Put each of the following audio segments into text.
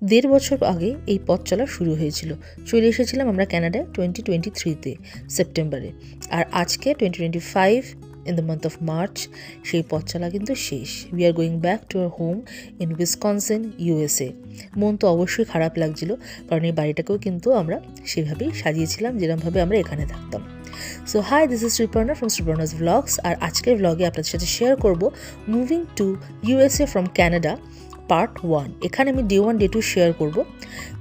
1.5 বছর আগে এই পথ চলা শুরু হয়েছিল। চলে এসেছিলাম আমরা কানাডায় 2023-তে সেপ্টেম্বরে, আর আজকে 2025 in the month of March সেই পথ চলা কিন্তু শেষ। We are going back to our home in Wisconsin, USA. মন তো অবশ্যই খারাপ লাগছিল, কারণ এই বাড়িটাকেও কিন্তু আমরা সেভাবেই সাজিয়েছিলাম যেরকমভাবে আমরা এখানে থাকতাম। So hi, this is Sriparna from Sriparna's vlogs. আর আজকের ভ্লগে আপনাদের সাথে শেয়ার করব moving to USA from Canada part 1। এখানে আমি ডে 1 ডে 2 শেয়ার করব।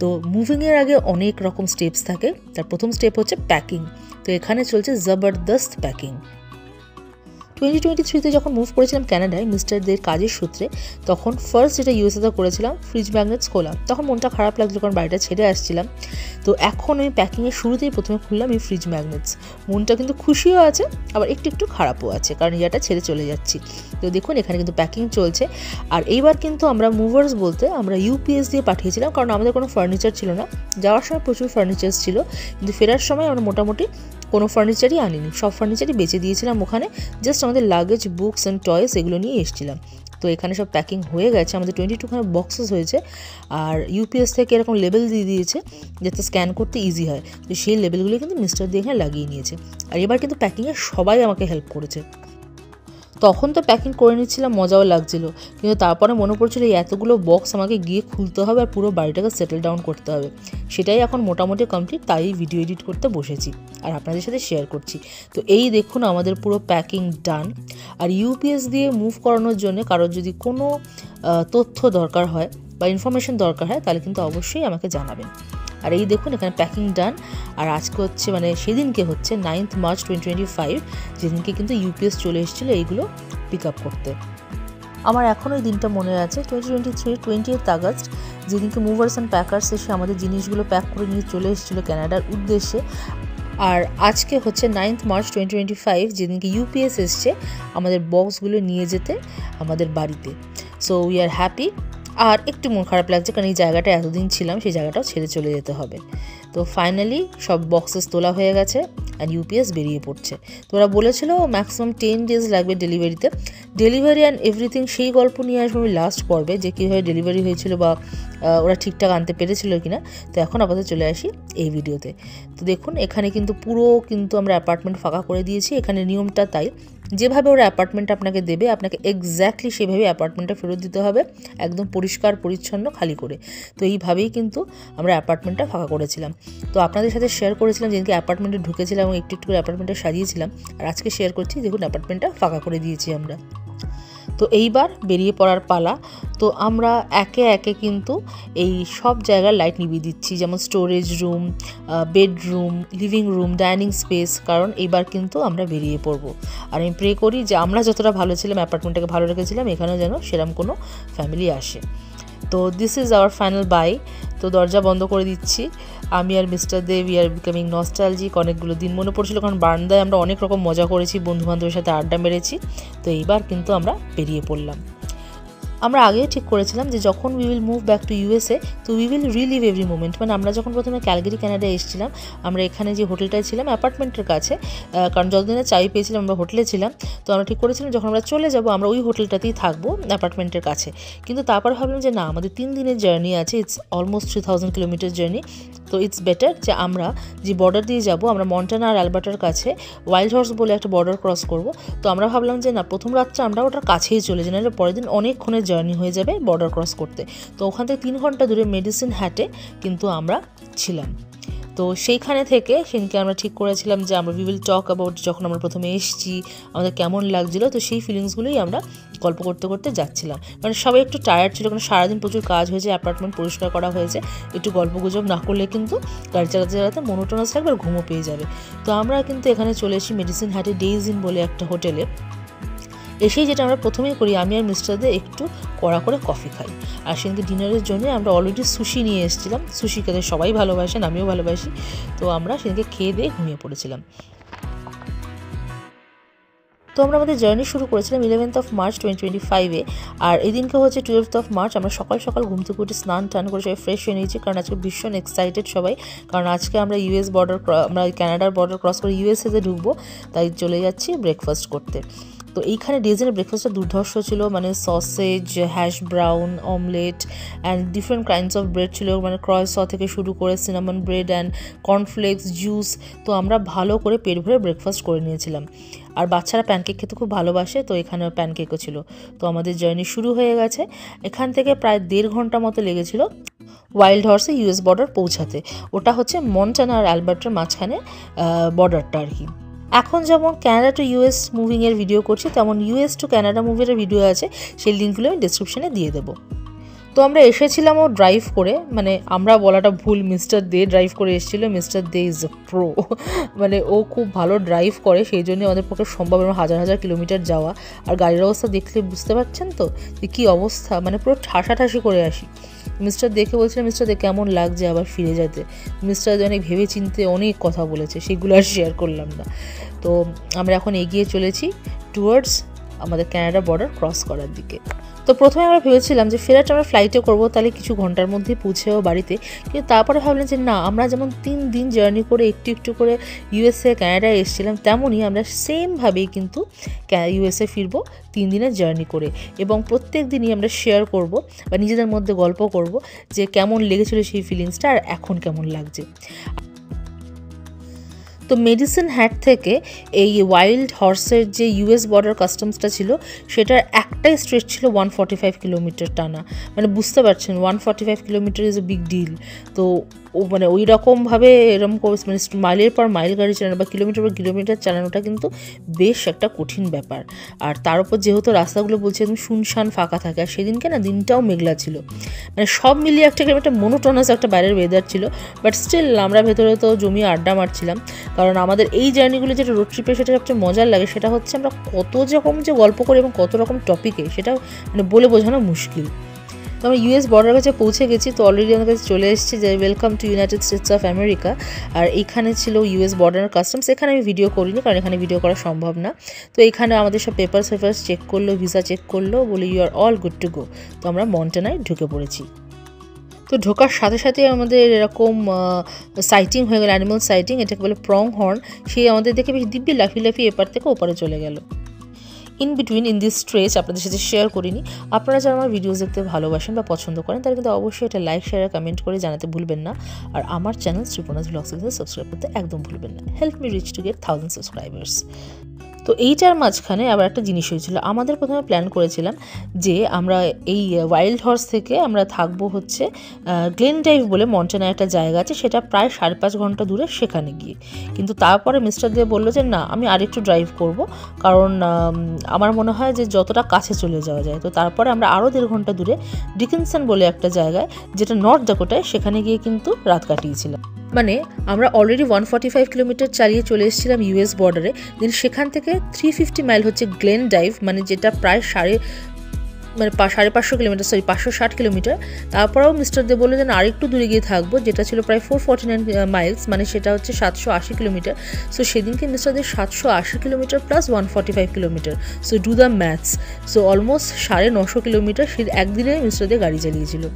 তো মুভিংয়ের আগে অনেক রকম স্টেপস থাকে। তার প্রথম স্টেপ হচ্ছে প্যাকিং। তো এখানে চলছে জবরদস্ত প্যাকিং। 2023-তে যখন মুভ করেছিলাম কানাডায় মিস্টারদের কাজের সূত্রে, তখন ফার্স্ট যেটা ইউএসএতে করেছিলাম ফ্রিজ ম্যাগনেটস খোলা। তখন মনটা খারাপ লাগলো কারণ বাড়িটা ছেড়ে আসছিলাম। তো এখন আমি প্যাকিংয়ের শুরুতেই প্রথমে খুললাম এই ফ্রিজ ম্যাগনেটস। মনটা কিন্তু খুশিও আছে, আবার একটু একটু খারাপও আছে, কারণ ইয়াটা ছেড়ে চলে যাচ্ছি। তো দেখুন এখানে কিন্তু প্যাকিং চলছে। আর এইবার কিন্তু আমরা মুভার্স বলতে আমরা ইউপিএস দিয়ে পাঠিয়েছিলাম, কারণ আমাদের কোনো ফার্নিচার ছিল না। যাওয়ার সময় প্রচুর ফার্নিচার ছিল, কিন্তু ফেরার সময় আমরা মোটামুটি কোনো ফার্নিচারই আনিনি, সব ফার্নিচারই বেঁচে দিয়েছিলাম ওখানে। জাস্ট আমাদের লাগেজ, বুকস অ্যান্ড টয়েস এগুলো নিয়ে এসেছিলাম। তো এখানে সব প্যাকিং হয়ে গেছে। আমাদের 22খানা বক্সেস হয়েছে, আর ইউপিএস থেকে এরকম লেবেল দিয়ে দিয়েছে যাতে স্ক্যান করতে ইজি হয়। তো সেই লেবেলগুলো কিন্তু মিস্টার দিয়ে এখানে লাগিয়ে নিয়েছে। আর এবার কিন্তু প্যাকিংয়ে সবাই আমাকে হেল্প করেছে। তখন তো প্যাকিং করে নিচ্ছিলাম, মজাও লাগছিল, কিন্তু তারপরে মনে পড়ছিল এই এতগুলো বক্স আমাকে গিয়ে খুলতে হবে আর পুরো বাড়িটাকে সেটেল ডাউন করতে হবে। সেটাই এখন মোটামুটি কমপ্লিট, তাই ভিডিও এডিট করতে বসেছি আর আপনাদের সাথে শেয়ার করছি। তো এই দেখুন আমাদের পুরো প্যাকিং ডান। আর ইউপিএস দিয়ে মুভ করানোর জন্য কারোর যদি কোনো তথ্য দরকার হয় বা ইনফরমেশন দরকার হয়, তাহলে কিন্তু অবশ্যই আমাকে জানাবেন। আর এই দেখুন এখানে প্যাকিং ডান। আর আজকে হচ্ছে সেদিনকে হচ্ছে 9th মার্চ 2025, যেদিনকে কিন্তু ইউপিএস চলে এসেছিলো এইগুলো পিক আপ করতে। আমার এখনও এই দিনটা মনে আছে, 2023 20th আগস্ট, যেদিনকে মুভার্স অ্যান্ড প্যাকার্স এসে আমাদের জিনিসগুলো প্যাক করে নিয়ে চলে এসেছিলো ক্যানাডার উদ্দেশ্যে। আর আজকে হচ্ছে 9th মার্চ 2025, যেদিনকে ইউপিএস এসছে আমাদের বক্সগুলো নিয়ে যেতে আমাদের বাড়িতে। So we are happy. আর একটু মন খারাপ লাগছে, কারণ এই জায়গাটা এতদিন ছিলাম, সেই জায়গাটাও ছেড়ে চলে যেতে হবে। তো ফাইনালি সব বক্সেস তোলা হয়ে গেছে আর ইউপিএস বেরিয়ে পড়ছে। তো ওরা বলেছিল ম্যাক্সিমাম 10 days লাগবে ডেলিভারিতে। ডেলিভারি অ্যান্ড এভরিথিং সেই গল্প নিয়ে আসবো আমি লাস্ট পর্বে, যে কীভাবে ডেলিভারি হয়েছিল বা ওরা ঠিকঠাক আনতে পেরেছিল কিনা। তো এখন আপাতত চলে আসি এই ভিডিওতে। তো দেখুন এখানে কিন্তু পুরো আমরা অ্যাপার্টমেন্ট ফাঁকা করে দিয়েছি। এখানে নিয়মটা তাই, যেভাবে ওরা অ্যাপার্টমেন্ট আপনাকে দেবে, আপনাকে এক্স্যাক্টলি সেভাবে অ্যাপার্টমেন্টটা ফেরত দিতে হবে, একদম পরিষ্কার পরিচ্ছন্ন খালি করে। তো এইভাবেই কিন্তু আমরা অ্যাপার্টমেন্টটা ফাঁকা করেছিলাম। তো আপনাদের সাথে শেয়ার করেছিলাম যেদিনকে অ্যাপার্টমেন্টে ঢুকেছিলাম এবং একটু একটু করে অ্যাপার্টমেন্টটা সাজিয়েছিলাম। আর আজকে শেয়ার করছি, দেখুন অ্যাপার্টমেন্টটা ফাঁকা করে দিয়েছি আমরা। তো এইবার বেরিয়ে পড়ার পালা। তো আমরা একে একে কিন্তু এই সব জায়গার লাইট নিভিয়ে দিচ্ছি, যেমন storage room, bedroom, living room, dining space, কারণ এইবার কিন্তু আমরা বেরিয়ে পড়বো। আর আমি প্রে করি যে আমরা যতটা ভালো ছিলাম, অ্যাপার্টমেন্টটাকে ভালো রেখেছিলাম, এখানেও যেন সেরকম কোনো ফ্যামিলি আসে। তো this is our final bye. তো দরজা বন্ধ করে দিচ্ছি। আমি আর mister Deb we are becoming nostalgic. অনেকগুলো দিন মনে পড়ছিল, কারণ বারান্দায় আমরা অনেক রকম মজা করেছি, বন্ধুবান্ধবের সাথে আড্ডা মেরেছি। তো এইবার কিন্তু আমরা বেরিয়ে পড়লাম। আমরা আগে ঠিক করেছিলাম যে যখন we will move back to USA, তো we will relive every moment. আমরা যখন প্রথমে ক্যালগারি কানাডায় এসেছিলাম, আমরা এখানে যে হোটেলটায় ছিলাম অ্যাপার্টমেন্টের কাছে, কারণ যতদিনে চাবি পেয়েছিলাম আমরা হোটেলে ছিলাম। তো আমরা ঠিক করেছিলাম যখন আমরা চলে যাব আমরা ওই হোটেলটাতেই থাকবো অ্যাপার্টমেন্টের কাছে। কিন্তু তারপর ভাবলাম যে না, আমাদের 3 দিনের জার্নি আছে, ইটস অলমোস্ট 3000 কিলোমিটার জার্নি। তো ইটস বেটার যে আমরা যে বর্ডার দিয়ে যাব, আমরা মন্টানা আর অ্যালবার্টার কাছে ওয়াইল্ড হর্স বলে একটা বর্ডার ক্রস করব। তো আমরা ভাবলাম যে না, প্রথম রাতটা আমরা ওটার কাছেই চলে যাই, নাহলে পরের দিন অনেকক্ষণের জার্নি হয়ে যাবে বর্ডার ক্রস করতে। তো ওখান থেকে 3 ঘন্টা দূরে মেডিসিন হ্যাটে কিন্তু আমরা ছিলাম। তো সেইখানে থেকে সেদিনকে আমরা ঠিক করেছিলাম যে আমরা উই উইল টক অ্যাবাউট যখন আমরা প্রথমে এসেছি আমাদের কেমন লাগছিলো। তো সেই ফিলিংসগুলোই আমরা গল্প করতে করতে যাচ্ছিলাম। সবাই একটু টায়ার্ড ছিল, কারণ সারাদিন প্রচুর কাজ হয়েছে, অ্যাপার্টমেন্ট পরিষ্কার করা হয়েছে। একটু গল্প গুজব না করলে কিন্তু গাড়ি চালাতে চালাতে মনোটোনাস লাগবে আর ঘুমও পেয়ে যাবে। তো আমরা কিন্তু এখানে চলে এসেছি মেডিসিন হ্যাটে ডেইজ ইন বলে একটা হোটেলে। এসেই যেটা আমরা প্রথমেই করি, আমি আর মিস্টারদের একটু কড়া করে কফি খাই। আর সেদিনকে ডিনারের জন্য আমরা অলরেডি সুশি নিয়ে এসেছিলাম। সুশি খেতে সবাই ভালোবাসেন, আমিও ভালোবাসি। তো আমরা সেদিনকে খেয়ে দিয়ে ঘুমিয়ে পড়েছিলাম। তো আমরা আমাদের জার্নি শুরু করেছিলাম 11th of March 2025-এ। আর এই দিনকে হচ্ছে 12th of March। আমরা সকাল সকাল ঘুম থেকে উঠে স্নান টান করে সবাই ফ্রেশ হয়ে নিয়েছি, কারণ আজকে ভীষণ এক্সাইটেড সবাই, কারণ আজকে আমরা আমরা ক্যানাডার বর্ডার ক্রস করে ইউএসএতে ঢুকবো, তাই চলে যাচ্ছি ব্রেকফাস্ট করতে। তো এইখানে ডেজের ব্রেকফাস্টটা দুর্ধর্ষ ছিল, মানে sausage, hash brown, omelette and different kinds of bread ছিল, মানে ক্রয়েস থেকে শুরু করে cinnamon bread and cornflakes, juice. তো আমরা ভালো করে পেট ভরে ব্রেকফাস্ট করে নিয়েছিলাম। আর বাচ্চারা প্যানকেক খেতে খুব ভালোবাসে, তো এখানে প্যানকেকও ছিল। তো আমাদের জার্নি শুরু হয়ে গেছে। এখান থেকে প্রায় 1.5 ঘন্টা মতো লেগেছিল ওয়াইল্ড হর্সে ইউএস বর্ডার পৌঁছাতে। ওটা হচ্ছে মন্টানা আর অ্যালবার্টার মাঝখানে বর্ডারটা আর কি। এখন যেমন ক্যানাডা টু ইউএস মুভিংয়ের ভিডিও করছি, তেমন ইউএস টু ক্যানাডা মুভির ভিডিও আছে, সেই লিঙ্কগুলো আমি ডিসক্রিপশনে দিয়ে দেবো। তো আমরা এসেছিলাম ও ড্রাইভ করে, মানে আমরা বলাটা ভুল, মিস্টার দে ড্রাইভ করে এসেছিলো। Mister they is a pro, মানে ও খুব ভালো ড্রাইভ করে, সেই জন্য আমাদের পক্ষে সম্ভব এরকম হাজার হাজার কিলোমিটার যাওয়া। আর গাড়ির অবস্থা দেখলে বুঝতে পারছেন তো যে কী অবস্থা, মানে পুরো ঠাসাঠাসি করে আসি। মিস্টার দেখে বলছিলাম, মিস্টার দে কেমন লাগছে আবার ফিরে যেতে। মিস্টার দে অনেক ভেবে চিনতে অনেক কথা বলেছে, সেগুলো আর শেয়ার করলাম না। তো আমরা এখন এগিয়ে চলেছি টুয়ার্ডস আমাদের ক্যানাডা বর্ডার ক্রস করার দিকে। তো প্রথমে আমরা ভেবেছিলাম যে ফেরাটা আমরা ফ্লাইটে করবো, তাহলে কিছু ঘন্টার মধ্যে পৌঁছেও বাড়িতে। কিন্তু তারপরে ভাবলাম যে না, আমরা যেমন 3 দিন জার্নি করে একটু একটু করে ইউএসএ ক্যানাডায় এসেছিলাম, তেমনই আমরা সেমভাবেই কিন্তু ইউএসএ ফিরবো 3 দিনের জার্নি করে। এবং প্রত্যেক দিনই আমরা শেয়ার করব বা নিজেদের মধ্যে গল্প করব যে কেমন লেগেছিল সেই ফিলিংসটা আর এখন কেমন লাগছে। তো মেডিসিন হ্যাট থেকে এই ওয়াইল্ড হর্সের যে ইউএস বর্ডার কাস্টমসটা ছিল, সেটার একটাই স্ট্রেচ ছিল 145 কিলোমিটার টানা। মানে বুঝতে পারছেন 145 kilometre is a big deal. তো মানে ওই রকমভাবে এরকম মানে মাইলের পর মাইল গাড়ি চালানো বা কিলোমিটার পর কিলোমিটার চালানোটা কিন্তু বেশ একটা কঠিন ব্যাপার। আর তার উপর যেহেতু রাস্তাগুলো বলছে একদম শুনশান ফাঁকা থাকে, আর সেদিনকে না দিনটাও মেঘলা ছিল, মানে সব মিলিয়ে একটা মনোটোনাস একটা বাইরের ওয়েদার ছিল। বাট স্টিল আমরা ভেতরে তো জমিয়ে আড্ডা মারছিলাম, কারণ আমাদের এই জার্নিগুলো যেটা রোড ট্রিপে সেটা সবচেয়ে মজার লাগে, সেটা হচ্ছে আমরা কত রকম যে গল্প করি এবং কত রকম টপিকে, সেটা মানে বলে বোঝানো মুশকিল। তো আমরা ইউএস বর্ডার কাছে পৌঁছে গেছি। তো অলরেডি আমার কাছে চলে এসেছি যে welcome to United States of America. আর এখানে ছিল ইউএস বর্ডার কাস্টমস। এখানে আমি ভিডিও করিনি, কারণ এখানে ভিডিও করা সম্ভব না। তো এখানে আমাদের সব পেপারস চেক করলো, ভিসা চেক করলো, বলে you are all good to go. তো আমরা মন্টানায় ঢুকে পড়েছি। তো ঢোকার সাথে সাথে আমাদের এরকম সাইটিং হয়ে গেল, অ্যানিমাল সাইটিং, এটাকে বলে প্রং হর্ন। সেই আমাদের দেখে বেশ দিব্যি লাফিয়ে লাফিয়ে এপার থেকে ওপারে চলে গেল। In between in this stretch আপনাদের সাথে শেয়ার করিনি। আপনারা যারা আমার ভিডিওস দেখতে ভালোবাসেন বা পছন্দ করেন, তারা কিন্তু অবশ্যই এটা লাইক, শেয়ার, কমেন্ট করে জানাতে ভুলবেন না। আর আমার চ্যানেল শ্রীপর্ণাস ব্লগস কিন্তু সাবস্ক্রাইব করতে একদম ভুলবেন না। Help me rich to get 1000 subscribers. তো এইটার মাঝখানে আবার একটা জিনিস হয়েছিল। আমাদের প্রথমে প্ল্যান করেছিলাম যে আমরা এই ওয়াইল্ড হর্স থেকে আমরা থাকবো হচ্ছে গ্লেন ডাইভ বলে মন্টানায় একটা জায়গা আছে, সেটা প্রায় 5.5 ঘন্টা দূরে, সেখানে গিয়ে। কিন্তু তারপরে মিস্টার দে বললো যে না, আমি আরেকটু ড্রাইভ করব, কারণ আমার মনে হয় যে যতটা কাছে চলে যাওয়া যায়। তো তারপরে আমরা আরও 1.5 ঘন্টা দূরে ডিকিনসন বলে একটা জায়গায়, যেটা নর্থ ডাকোটায়, সেখানে গিয়ে কিন্তু রাত কাটিয়েছিলাম। মানে আমরা অলরেডি 145 কিলোমিটার চালিয়ে চলে এসেছিলাম ইউএস বর্ডারে। দেন সেখান থেকে 350 মাইল হচ্ছে গ্লেন ডাইভ, মানে যেটা প্রায় 550 কিলোমিটার, 560 কিলোমিটার। তারপরেও মিস্টার দে বললো যে আরেকটু দূরে গিয়ে থাকবো, যেটা ছিল প্রায় 449 মাইলস, মানে সেটা হচ্ছে 780 কিলোমিটার। সো সেদিনকে mister Dey 780 kilometre plus 145 kilometre, so do the maths. So almost 950 kilometre সে একদিনে মিস্টার দে গাড়ি চালিয়েছিল।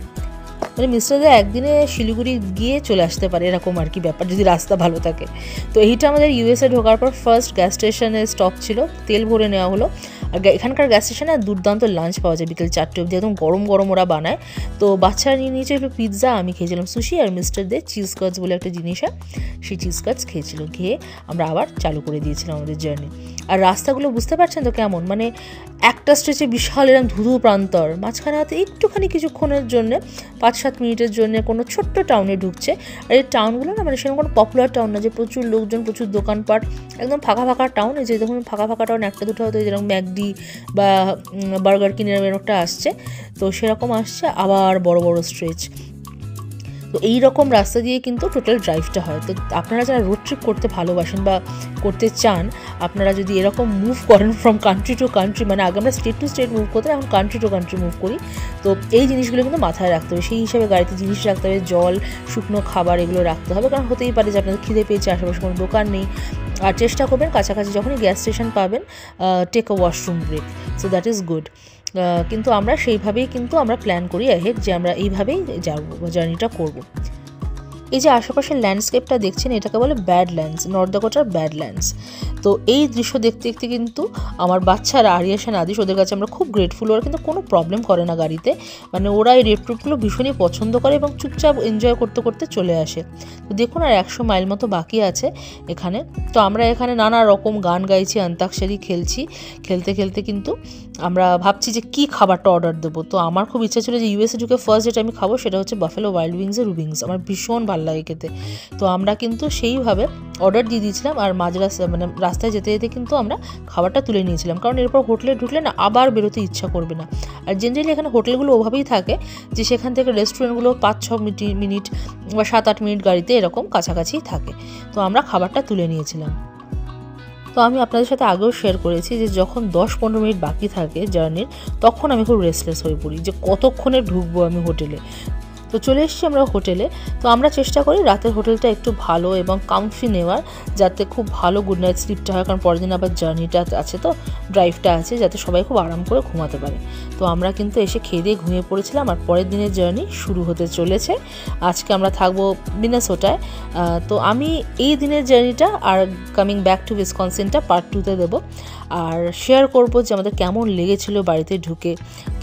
মানে মিস্টার দে একদিনে শিলিগুড়ি গিয়ে চলে আসতে পারে, এরকম আর কি ব্যাপার, যদি রাস্তা ভালো থাকে। তো এইটা আমাদের ইউএসএ ঢোকার পর ফার্স্ট গ্যাস স্টেশনে স্টপ ছিল, তেল ভরে নেওয়া হলো। আর এখানকার গ্যাস স্টেশনে দুর্দান্ত লাঞ্চ পাওয়া যায় বিকেল 4টে অবধি, একদম গরম গরম ওরা বানায়। তো বাচ্চারা নিয়ে নিয়েছে একটু পিৎজা, আমি খেয়েছিলাম সুশি, আর মিস্টার দে চিজ কাটস বলে একটা জিনিস হয়, সেই চিজ কাটস খেয়েছিল। খেয়ে আমরা আবার চালু করে দিয়েছিলাম আমাদের জার্নি। আর রাস্তাগুলো বুঝতে পারছেন তো কেমন, মানে একটা স্ট্রেচে বিশাল এরকম ধুধু প্রান্তর, মাঝখানে হাতে একটুখানি কিছুক্ষণের জন্য 5-7 মিনিটের জন্য কোনো ছোট্ট টাউনে ঢুকছে। আর এই টাউনগুলো না, মানে সেরকম কোনো পপুলার টাউন না যে প্রচুর লোকজন, প্রচুর দোকানপাট, একদম ফাঁকা ফাঁকা টাউন। এই যে দেখুন ফাঁকা ফাঁকা টাউন একটা দুটো হয়তো যেরকম ম্যাকডি বা বার্গার কিং এরকম একটা আসছে, তো সেরকম আসছে। আবার বড় বড় স্ট্রেচ। তো এই রকম রাস্তা দিয়ে কিন্তু টোটাল ড্রাইভটা হয়। তো আপনারা যারা রোড ট্রিপ করতে ভালোবাসেন বা করতে চান, আপনারা যদি এরকম মুভ করেন ফ্রম কান্ট্রি টু কান্ট্রি, মানে আগে আমরা স্টেট টু স্টেট মুভ করতাম, এখন কান্ট্রি টু কান্ট্রি মুভ করি, তো এই জিনিসগুলো কিন্তু মাথায় রাখতে হবে। সেই হিসাবে গাড়িতে জিনিস রাখতে হবে, জল, শুকনো খাবার এগুলো রাখতে হবে, কারণ হতেই পারে যে আপনাদের খিদে পেয়েছে, আশেপাশে কোনো দোকান নেই। আর চেষ্টা করবেন কাছাকাছি যখনই গ্যাস স্টেশন পাবেন, take a washroom break, so that is good. কিন্তু আমরা সেইভাবেই কিন্তু আমরা প্ল্যান করি অ্যাহেড যে আমরা এইভাবেই যাবো, জার্নিটা করবো। এই যে আশেপাশের ল্যান্ডস্কেপটা দেখছেন এটাকে বলে ব্যাডল্যান্ডস, নর্থ ডাকোটার ব্যাডল্যান্ডস। তো এই দৃশ্য দেখতে দেখতে কিন্তু আমার বাচ্চারা আরিয়াস আর আদিশ, ওদের কাছে আমরা খুব গ্রেটফুল। ওরা কিন্তু কোনো প্রবলেম করে না গাড়িতে, মানে ওরা এই রোড ট্রিপগুলো ভীষণই পছন্দ করে এবং চুপচাপ এনজয় করতে করতে চলে আসে। তো দেখুন আর 100 মাইল মতো বাকি আছে এখানে। তো আমরা এখানে নানা রকম গান গাইছি, অন্তাক্ষরী খেলছি, খেলতে খেলতে কিন্তু আমরা ভাবছি যে কী খাবারটা অর্ডার দেবো। তো আমার খুব ইচ্ছা ছিল যে ইউএসএ ঢুকে ফার্স্ট যেটা আমি খাবো সেটা হচ্ছে বাফেলো ওয়াইল্ড উইংসের রুবিংস। আমার ভীষণ ভালো লাগে খেতে। তো আমরা কিন্তু সেইভাবে অর্ডার দিয়ে দিয়েছিলাম, আর মানে রাস্তায় যেতে যেতে কিন্তু আমরা খাবারটা তুলে নিয়েছিলাম, কারণ এরপর হোটেলে ঢুকলে না আবার বেরোতে ইচ্ছা করবে না। আর জেনারেলি এখানে হোটেলগুলো ওভাবেই থাকে যে সেখান থেকে রেস্টুরেন্টগুলো 5-6 মিনিট বা 7-8 মিনিট গাড়িতে এরকম কাছাকাছি থাকে। তো আমরা খাবারটা তুলে নিয়েছিলাম। তো আমি আপনাদের সাথে আগেও শেয়ার করেছি যে যখন 10-15 মিনিট বাকি থাকে জার্নির, তখন আমি খুব রেস্টলেস হয়ে পড়ি যে কতক্ষণে ঢুকবো আমি হোটেলে। তো চলে এসেছি আমরা হোটেলে। তো আমরা চেষ্টা করি রাতের হোটেলটা একটু ভালো এবং কমফি নেওয়ার, যাতে খুব ভালো গুড নাইট স্লিপটা হয়, কারণ পরের দিন আবার জার্নিটা আছে, তো ড্রাইভটা আছে, যাতে সবাই খুব আরাম করে ঘুমাতে পারে। তো আমরা কিন্তু এসে খেয়ে দিয়ে ঘুমিয়ে পড়েছিলাম, আর পরের দিনের জার্নি শুরু হতে চলেছে। আজকে আমরা থাকবো মিনেসোটায়। তো আমি এই দিনের জার্নিটা আর কামিং ব্যাক টু উইসকনসিনটা পার্ট 2-তে দেবো, আর শেয়ার করবো যে আমাদের কেমন লেগেছিল বাড়িতে ঢুকে,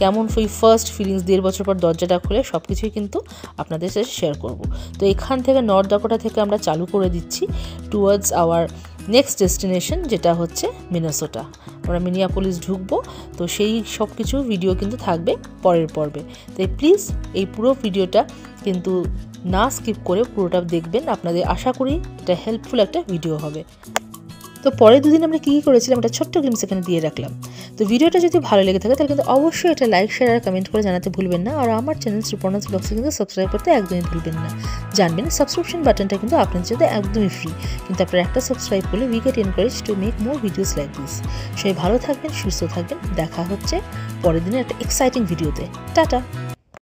কেমন ওই ফার্স্ট ফিলিংস, 1.5 বছর পর দরজাটা খুলে সব কিছুই কিন্তু আপনাদের সাথে শেয়ার করব। তো এখান থেকে নর্থ ডাকোটা থেকে আমরা চালু করে দিচ্ছি টুয়ার্ডস আওয়ার নেক্সট ডেস্টিনেশন, যেটা হচ্ছে মিনেসোটা। আমরা মিনিয়াপোলিস ঢুকবো, তো সেই সব কিছু ভিডিও কিন্তু থাকবে পরের পর্বে। তাই প্লিজ এই পুরো ভিডিওটা কিন্তু না স্কিপ করে পুরোটা দেখবেন। আপনাদের আশা করি এটা হেল্পফুল একটা ভিডিও হবে। তো পরের 2 দিন আমরা কী করেছিলাম একটা ছোট্ট গ্লিমস এখানে দিয়ে রাখলাম। তো ভিডিওটা যদি ভালো লেগে থাকে তাহলে কিন্তু অবশ্যই এটা লাইক, শেয়ার আর কমেন্ট করে জানাতে ভুলবেন না। আর আমার চ্যানেল সুপর্ণাস ব্লগসে কিন্তু সাবস্ক্রাইব করতে একদমই ভুলবেন না। জানবেন সাবস্ক্রিপশন বাটনটা কিন্তু আপনাদের জন্য একদমই ফ্রি, কিন্তু আপনারা একটা সাবস্ক্রাইব করলে we get encourage to make more videos like this. সবাই ভালো থাকবেন, সুস্থ থাকবেন। দেখা হচ্ছে পরের দিনের একটা এক্সাইটিং ভিডিওতে। টাটা।